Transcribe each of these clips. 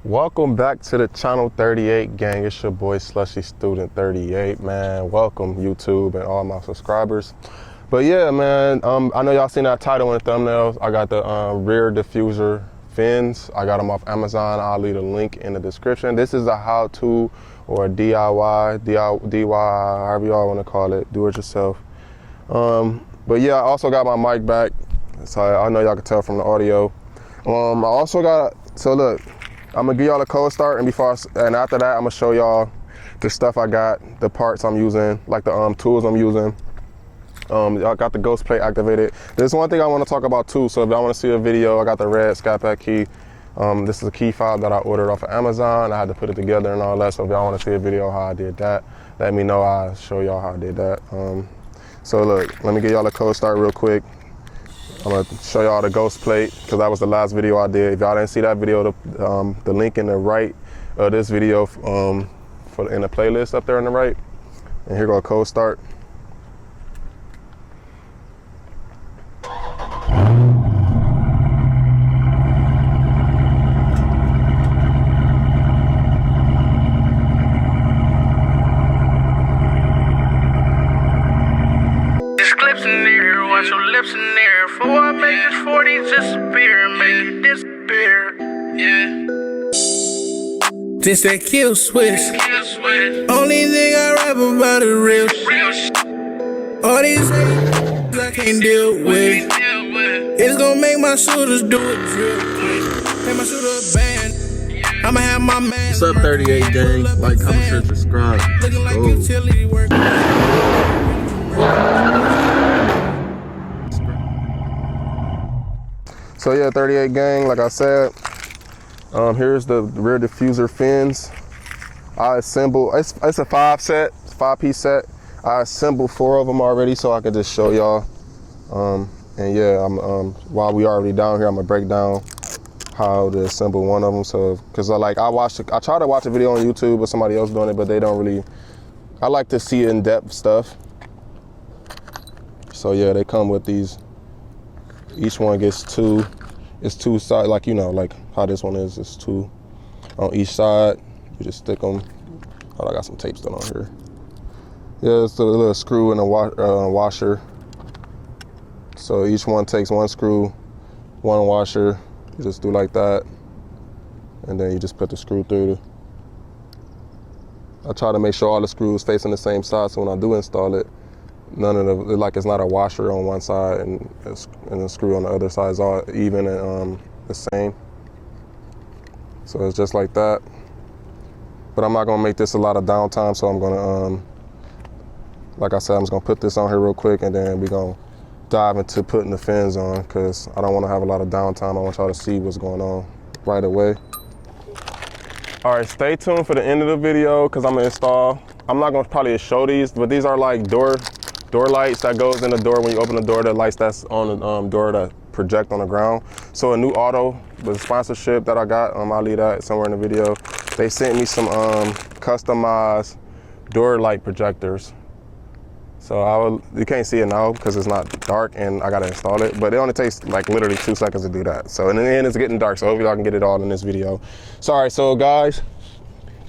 Welcome back to the channel 38 gang. It's your boy Slushy Student 38, man. Welcome YouTube and all my subscribers. But yeah, man, I know y'all seen that title and thumbnails. I got the rear diffuser fins. I got them off Amazon. I'll leave a link in the description. This is a how-to or a DIY, however y'all want to call it, do it yourself. But yeah, I also got my mic back, so I know y'all can tell from the audio. I also got, so look, I'm gonna give y'all a cold start, and and after that, I'm gonna show y'all the stuff I got, the parts I'm using, like the tools I'm using. I got the ghost plate activated. There's one thing I want to talk about too. So if y'all want to see a video, I got the red ScatPack key. This is a key fob that I ordered off of Amazon. I had to put it together and all that. So if y'all want to see a video how I did that, let me know. I'll show y'all how I did that. So look, let me give y'all a cold start real quick. I'm gonna show y'all the ghost plate because that was the last video I did. If y'all didn't see that video, the link in the right of this video in the playlist up there on the right. And here go a cold start. Watch your lips in there. Before I make this 40 disappear, make it disappear. Yeah. This that kill switch. Only thing I rap about is real shit. All these haters I can't deal with. It's gonna make my shooters do it real quick. Make my shooter band. I'ma have my man. What's up, 38 gang? Like, comment, share, subscribe. Looking like utility work. So yeah, 38 gang, like I said, here's the rear diffuser fins. I assemble, it's a 5-piece set. I assembled 4 of them already so I could just show y'all. And yeah, while we already down here, I'm gonna break down how to assemble one of them. So, cause I try to watch a video on YouTube with somebody else doing it, but they don't really, I like to see in-depth stuff. So yeah, they come with these. Each one gets 2. It's 2 sides, like, you know, like how this one is. It's 2 on each side. You just stick them. Oh, I got some tape still on here. Yeah, it's a little screw and a washer. So each one takes 1 screw, 1 washer. You just do like that, and then you just put the screw through. I try to make sure all the screws facing the same side, so when I do install it, none of the, like, it's not a washer on one side and the screw on the other side is all even and the same. So it's just like that. But I'm not gonna make this a lot of downtime, so I'm gonna, like I said, I'm just gonna put this on here real quick, and then we're gonna dive into putting the fins on, because I don't want to have a lot of downtime. I want y'all to see what's going on right away. All right, stay tuned for the end of the video, because I'm gonna install. I'm not gonna probably show these, but these are like door lights that goes in the door when you open the door, the lights that's on the door that project on the ground. So a new auto, the sponsorship that I got, I'll leave that somewhere in the video. They sent me some customized door light projectors. So you can't see it now because it's not dark and I gotta install it, but it only takes like literally 2 seconds to do that. So in the end, it's getting dark, so hopefully y'all can get it all in this video. Sorry, so guys,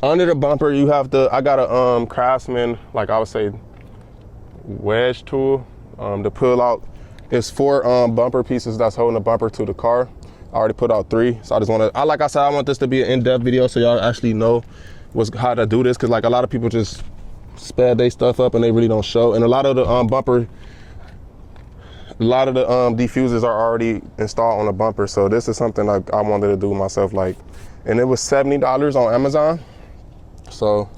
under the bumper, you have I got a Craftsman, like I would say, wedge tool to pull out. It's 4 bumper pieces that's holding the bumper to the car. I already put out 3, so I just want to, like I said, I want this to be an in-depth video so y'all actually know how to do this, because like a lot of people just sped their stuff up and they really don't show. And a lot of the diffusers are already installed on the bumper, so this is something I wanted to do myself, like, and it was $70 on Amazon. So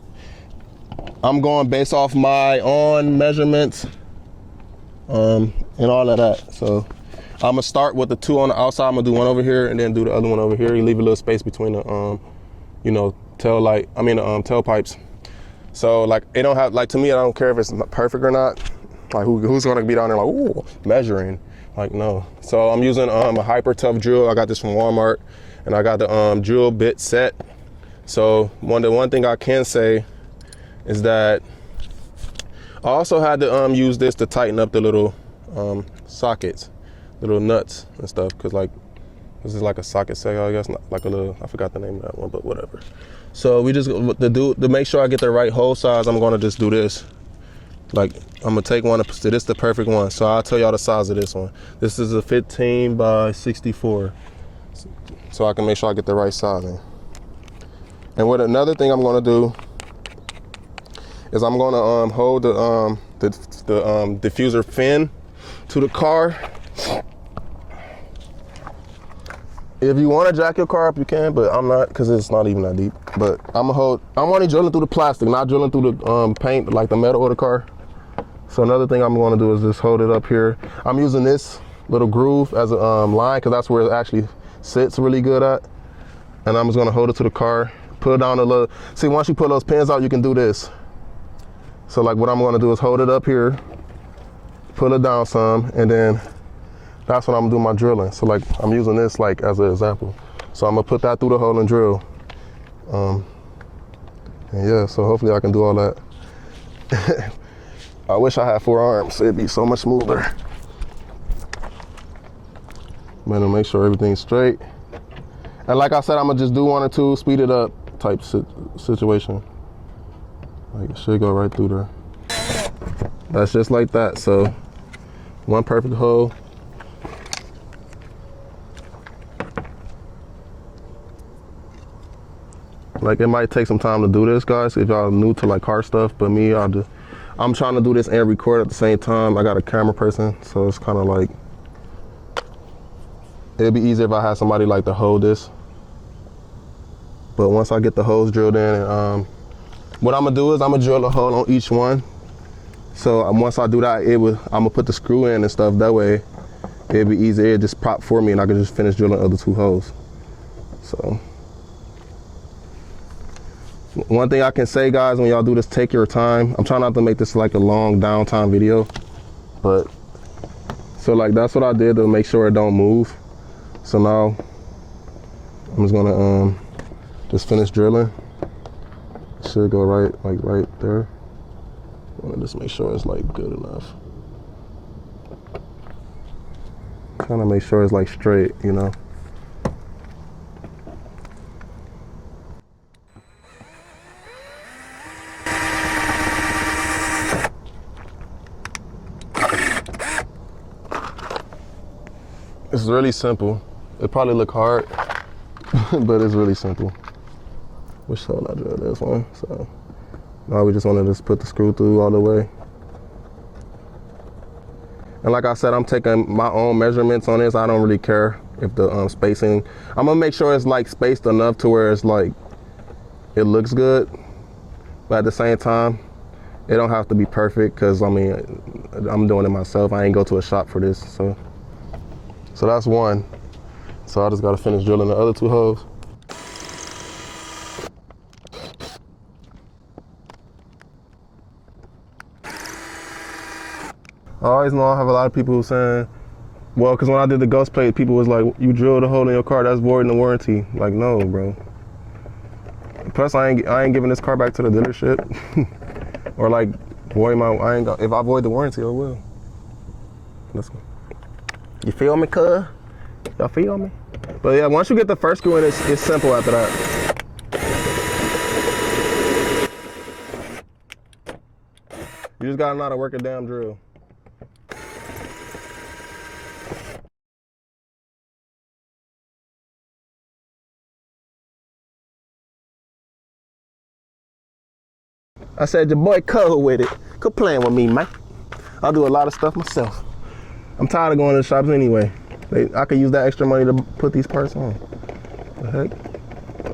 I'm going based off my own measurements and all of that. So I'm gonna start with the 2 on the outside. I'm gonna do 1 over here and then do the other one over here. You leave a little space between the you know, tailpipes. So like, it don't have, like, to me, I don't care if it's perfect or not. Like, who's gonna be down there like, ooh, measuring? Like, no. So I'm using a hyper tough drill. I got this from Walmart, and I got the drill bit set. So the one thing I can say is that I also had to use this to tighten up the little sockets, little nuts and stuff, because like This is like a socket set, I guess, not like a little, I forgot the name of that one, but whatever. So we just, to make sure I get the right hole size, I'm gonna just do this. Like, I'm gonna take one, this is the perfect one. So I'll tell y'all the size of this one. This is a 15 by 64. So I can make sure I get the right sizing. And another thing I'm gonna do is I'm gonna hold the diffuser fin to the car. If you want to jack your car up, you can, but I'm not, because it's not even that deep. But I'm only drilling through the plastic, not drilling through the paint, like the metal of the car. So another thing I'm going to do is just hold it up here. I'm using this little groove as a line, because that's where it actually sits really good at. And I'm just going to hold it to the car, put it down a little. See, once you pull those pins out, you can do this. So like what I'm going to do is hold it up here, pull it down some, and then that's what I'm doing my drilling. So like I'm using this like as an example. So I'm gonna put that through the hole and drill. And yeah, so hopefully I can do all that. I wish I had 4 arms. It'd be so much smoother. Better make sure everything's straight. And like I said, I'm gonna just do 1 or 2, speed it up type situation. Like it should go right through there. That's just like that. So 1 perfect hole. Like it might take some time to do this, guys, if y'all new to like car stuff, but me, I'm trying to do this and record at the same time. I got a camera person, so it's kind of like, it'd be easier if I had somebody like to hold this. But once I get the holes drilled in, and what I'm gonna do is I'm gonna drill a hole on each one. So once I do that, I'm gonna put the screw in and stuff. That way, it'd be easier. It'd just pop for me, and I can just finish drilling the other 2 holes. So. One thing I can say, guys, when y'all do this, take your time. I'm trying not to make this like a long downtime video, but so like that's what I did to make sure it don't move. So now I'm just gonna just finish drilling. Should go right there. I wanna just make sure it's like good enough. Trying to make sure it's like straight, you know. It's really simple. It probably look hard, but it's really simple. Which hole I drilled this one. So now we just want to just put the screw through all the way. And like I said, I'm taking my own measurements on this. I don't really care if the spacing. I'm gonna make sure it's like spaced enough to where it's like it looks good, but at the same time, it don't have to be perfect, because I mean, I'm doing it myself. I ain't go to a shop for this, so. So that's 1. So I just gotta finish drilling the other 2 holes. I always know I have a lot of people who saying, well, because when I did the ghost plate, people was like, you drilled a hole in your car, that's voiding the warranty. Like, no, bro. Plus, I ain't giving this car back to the dealership. Or like, void if I void the warranty, I will. Let's go. You feel me, cuz? Y'all feel me? But yeah, once you get the first screw in, it's simple after that. You just gotta know how to work a damn drill. I said, your boy Cole with it. Quit playing with me, man. I'll do a lot of stuff myself. I'm tired of going to the shops anyway. I could use that extra money to put these parts on. The heck?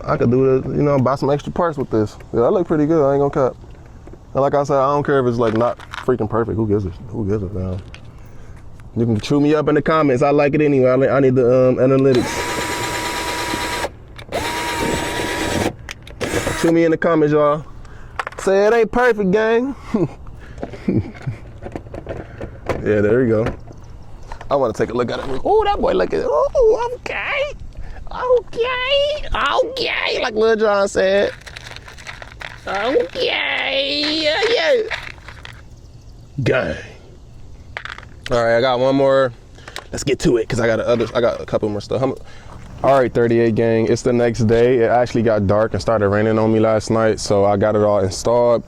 I could do it, you know, buy some extra parts with this. Yeah, that look pretty good, I ain't gonna cut. And like I said, I don't care if it's like not freaking perfect. Who gives a damn? You can chew me up in the comments. I like it anyway. I need the analytics. Chew me in the comments, y'all. Say it ain't perfect, gang. Yeah, there you go. I want to take a look at it. Oh, that boy looking. Oh, okay. Okay. Like Lil John said. Okay. Yeah. Gang. All right, I got one more. Let's get to it, because I got a couple more stuff. All right, 38 gang, it's the next day. It actually got dark and started raining on me last night, so I got it all installed.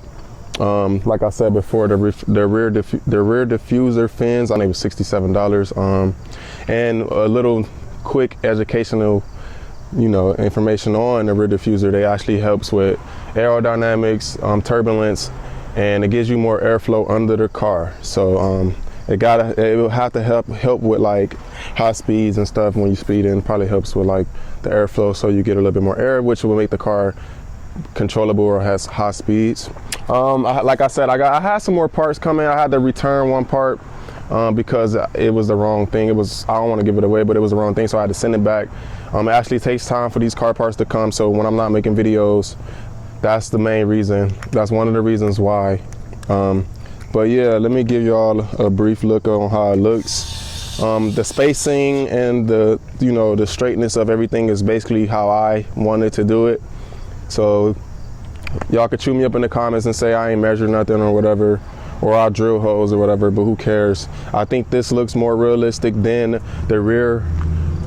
Like I said before, the rear diffuser fins, I think it was $67. And a little quick educational, information on the rear diffuser. They actually helps with aerodynamics, turbulence, and it gives you more airflow under the car. So it will have to help with like high speeds and stuff when you speed in. Probably helps with like the airflow, so you get a little bit more air, which will make the car controllable or has high speeds. Like I said, I had some more parts coming. I had to return one part because it was the wrong thing. I don't want to give it away, but it was the wrong thing, so I had to send it back. It actually takes time for these car parts to come, so when I'm not making videos, that's the main reason. That's one of the reasons why. But yeah, let me give y'all a brief look on how it looks. The spacing and the straightness of everything is basically how I wanted to do it. So y'all could chew me up in the comments and say I ain't measured nothing or whatever, or I'll drill holes or whatever, but who cares? I think this looks more realistic than the rear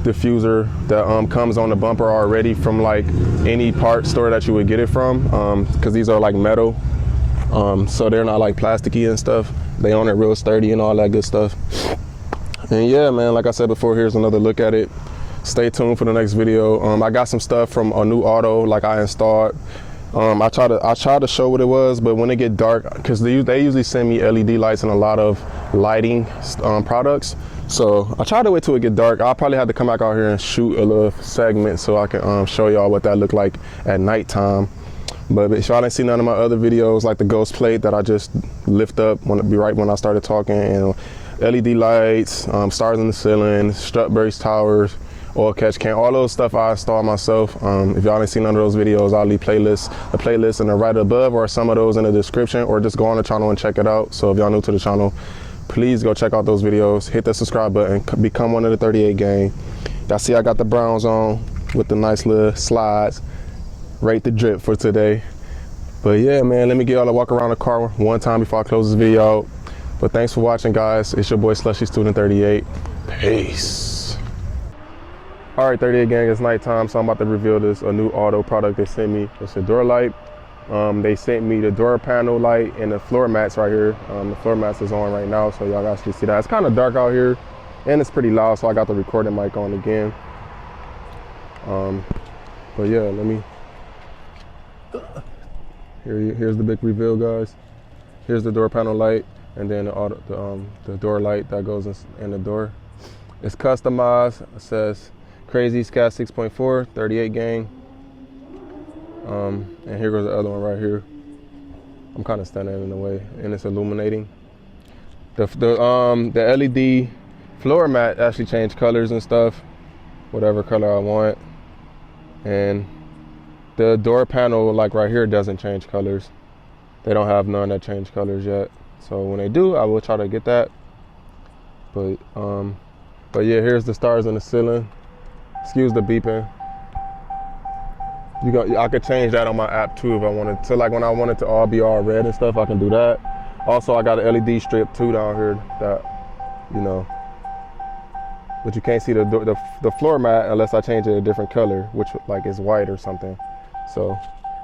diffuser that comes on the bumper already from like any part store that you would get it from, because these are like metal. So they're not like plasticky and stuff. They on it real sturdy and all that good stuff. And yeah, man, like I said before, here's another look at it. Stay tuned for the next video. I got some stuff from a new auto like I installed. I try to show what it was, but when it get dark, because they usually send me LED lights and a lot of lighting products. So I try to wait till it get dark. I'll probably have to come back out here and shoot a little segment so I can show y'all what that look like at nighttime. But if y'all didn't see none of my other videos, like the ghost plate that I just lift up right when I started talking, and LED lights, stars in the ceiling, strut brace towers, oil catch can, all those stuff I installed myself. If y'all didn't see none of those videos, I'll leave the playlist in the right above, or some of those in the description, or just go on the channel and check it out. So if y'all new to the channel, please go check out those videos, hit the subscribe button, become one of the 38 gang. Y'all see I got the Browns on with the nice little slides. Rate the drip for today. But yeah, man, let me get y'all a walk around the car one time before I close this video out. But thanks for watching, guys. It's your boy Slushy Student 38. Peace. All right, 38 gang, it's nighttime, so I'm about to reveal a new auto product they sent me. It's a door light. They sent me the door panel light and the floor mats right here. The floor mats is on right now, so y'all actually see that. It's kind of dark out here and it's pretty loud, so I got the recording mic on again. But yeah, let me, here's the big reveal, guys. Here's the door panel light, and then the door light that goes in the door. It's customized. It says Crazy Scat 6.4 38 gang. And here goes the other one right here. I'm kind of standing in the way, and it's illuminating. The LED floor mat actually changed colors and stuff, whatever color I want. And the door panel, like right here, doesn't change colors. They don't have none that change colors yet. So when they do, I will try to get that. But yeah, here's the stars in the ceiling. Excuse the beeping. I could change that on my app too if I wanted to. Like when I want it to all be all red and stuff, I can do that. Also, I got an LED strip too down here that, but you can't see the floor mat unless I change it a different color, which like is white or something. So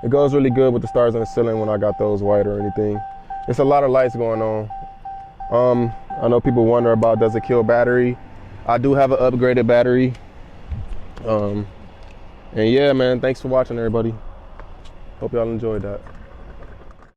it goes really good with the stars in the ceiling when I got those white or anything. It's a lot of lights going on. I know people wonder about, does it kill battery? I do have an upgraded battery. And yeah, man, thanks for watching, everybody. Hope y'all enjoyed that.